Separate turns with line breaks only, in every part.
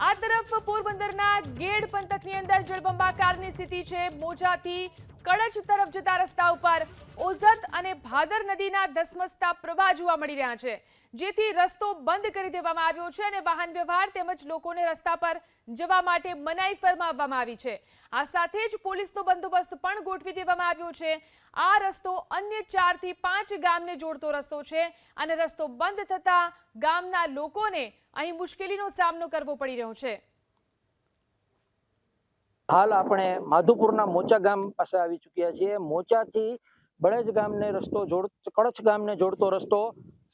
આ તરફ પોરબંદરના ગેડ પંથકની અંદર જળબંબાકારની સ્થિતિ છે। મોજાથી કડચ તરફ જતા રસ્તા ઉપર ઓઝત અને ભાદર નદીના ધસમસતા પ્રવાહ જોવા મળી રહ્યા છે, જેથી રસ્તો બંધ કરી દેવામાં આવ્યો છે અને વાહન વ્યવહાર તેમજ લોકોને રસ્તા પર જવા માટે મનાઈ ફરમાવવામાં આવી છે। આ સાથે જ પોલીસનો બંદોબસ્ત પણ ગોઠવી દેવામાં આવ્યો છે। આ રસ્તો અન્ય 4 થી 5 ગામને જોડતો રસ્તો છે અને રસ્તો બંધ થતા ગામના લોકોને અહીં મુશ્કેલીનો સામનો કરવો પડી રહ્યો છે।
હાલ આપણે માધુપુરના મોચા ગામ પાસે આવી ચૂક્યા છીએ। મોચાથી બળેજ ગામને રસ્તો કડચ ગામને જોડતો રસ્તો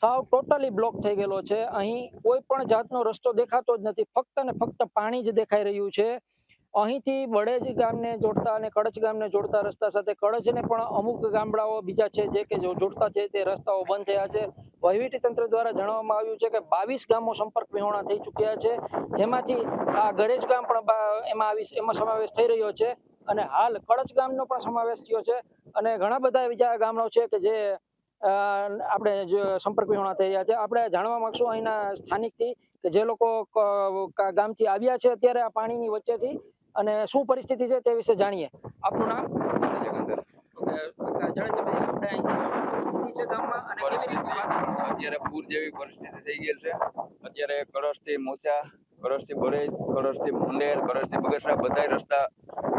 સાવ ટોટલી બ્લોક થઈ ગયેલો છે। અહીં કોઈ પણ જાતનો રસ્તો દેખાતો જ નથી, ફક્ત ને ફક્ત પાણી જ દેખાઈ રહ્યું છે। અહીંથી બળેજ ગામને જોડતા અને કડચ ગામને જોડતા રસ્તા સાથે કડચને પણ અમુક ગામડાઓ બીજા છે જે કે જોડતા છે તે રસ્તાઓ બંધ થયા છે। વહીવટી તંત્ર દ્વારા જણાવવામાં આવ્યું છે કે 22 ગામો સંપર્ક વિહોણા થઈ ચૂક્યા છે, જેમાંથી આ ગળેજ ગામ પણ એમાં સમાવેશ થઈ રહ્યો છે અને હાલ કડચ ગામનો પણ સમાવેશ થયો છે અને ઘણા બધા બીજા ગામડાઓ છે કે જે આપણે સંપર્ક વિહોણા થઈ રહ્યા છે। આપણે જાણવા માંગશું અહીંના સ્થાનિકથી કે જે લોકો ગામથી આવ્યા છે અત્યારે આ પાણીની વચ્ચેથી અને શું પરિસ્થિતિ છે તે વિશે જાણીએ। આપનું નામ?
અત્યારે પૂર જેવી પરિસ્થિતિ થઈ ગયેલ છે। અત્યારે કળશથી મોચા, કળશથી બળેજ, કળશથી મુંડેર, કળશથી બગસરા બધા રસ્તા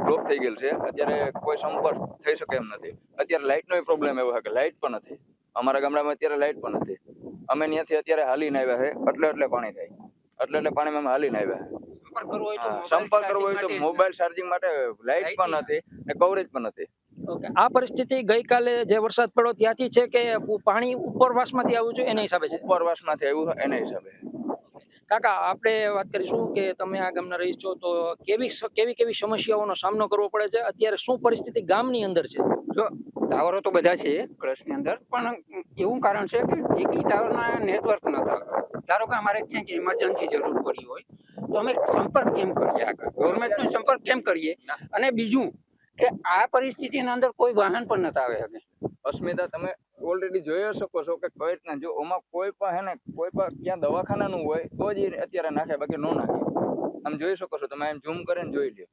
બ્લોક થઈ ગયેલ છે। અત્યારે કોઈ સંપર્ક થઈ શકે એમ નથી। અત્યારે લાઇટનો પ્રોબ્લેમ એવો છે કે લાઇટ પણ નથી અમારા ગામડામાં, અત્યારે લાઇટ પણ નથી। અમે ત્યાંથી અત્યારે હાલીને આવ્યા છે, એટલે પાણી થાય, એટલે પાણીમાં અમે હાલીને આવ્યા છે। સંપર્ક કરવો હોય તો મોબાઈલ ચાર્જિંગ માટે લાઇટ પણ નથી ને કવરેજ પણ નથી।
આ પરિસ્થિતિ ગઈકાલે જે વરસાદ પડ્યો ત્યાંથી છે કે પાણી ઉપરવાસમાંથી આવ્યું છે એના હિસાબે છે?
ઉપરવાસમાંથી આવ્યું એના હિસાબે।
કાકા, આપણે વાત કરીશું કે તમે આ ગામના રહીશ છો તો કેવી સમસ્યાઓનો સામનો કરવો પડે છે? અત્યારે શું પરિસ્થિતિ ગામની અંદર છે?
જો ટાવરો તો બધા છે કળશની અંદર, પણ એવું કારણ છે કે એક ટાવરના નેટવર્ક નતા। ધારો કે અમારે ક્યાંક ઇમરજન્સી જરૂર પડી હોય તો અમે સંપર્ક કેમ કરીએ, આગળ ગવર્મેન્ટનો સંપર્ક કેમ કરીએ? અને બીજું કે આ પરિસ્થિતિની અંદર કોઈ વાહન પણ નતા આવે શકે।
અસ્મિતા, તમે ઓલરેડી જોઈ શકો છો કે કઈ રીતના જો આમાં કોઈ પણ હે ને કોઈ પણ ક્યાં દવાખાનાનું હોય તો જ અત્યારે નાખે, બાકી ન નાખે। આમ જોઈ શકો છો તમે, એમ ઝૂમ કરીને જોઈ લ્યો।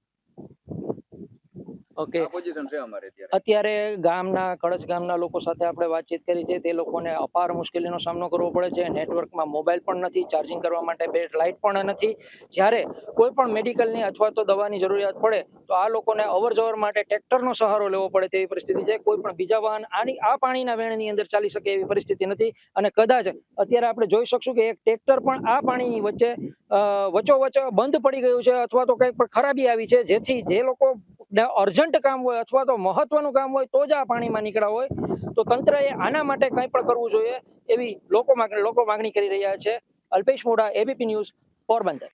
ઓકે,
પોઝિશન છે અમારે
અત્યારે ગામના કળશ ગામના લોકો સાથે આપણે વાતચીત કરી છે, તે લોકોને અપાર મુશ્કેલીનો સામનો કરવો પડે છે। નેટવર્કમાં મોબાઈલ પણ નથી, ચાર્જિંગ કરવા માટે લાઇટ પણ નથી। જ્યારે કોઈ પણ મેડિકલની અથવા તો દવાની જરૂરિયાત પડે તો આ લોકોને અવર જવર માટે ટ્રેક્ટરનો સહારો લેવો પડે તેવી પરિસ્થિતિ છે। કોઈ પણ બીજા વાહન આ પાણીના વેણની અંદર ચાલી શકે એવી પરિસ્થિતિ નથી અને કદાચ અત્યારે આપણે જોઈ શકશું કે એક ટ્રેક્ટર પણ આ પાણીની વચ્ચે વચ્ચોવચ્ચ બંધ પડી ગયું છે અથવા તો કંઈક પણ ખરાબી આવી છે, જેથી જે લોકો અર્જન્ટ કામ હોય અથવા તો મહત્વનું કામ હોય તો જ આ પાણીમાં નીકળ્યા હોય તો તંત્રએ આના માટે કંઈ પણ કરવું જોઈએ એવી લોકો માંગણી કરી રહ્યા છે। અલ્પેશ મોઢા, એબીપી ન્યૂઝ, પોરબંદર।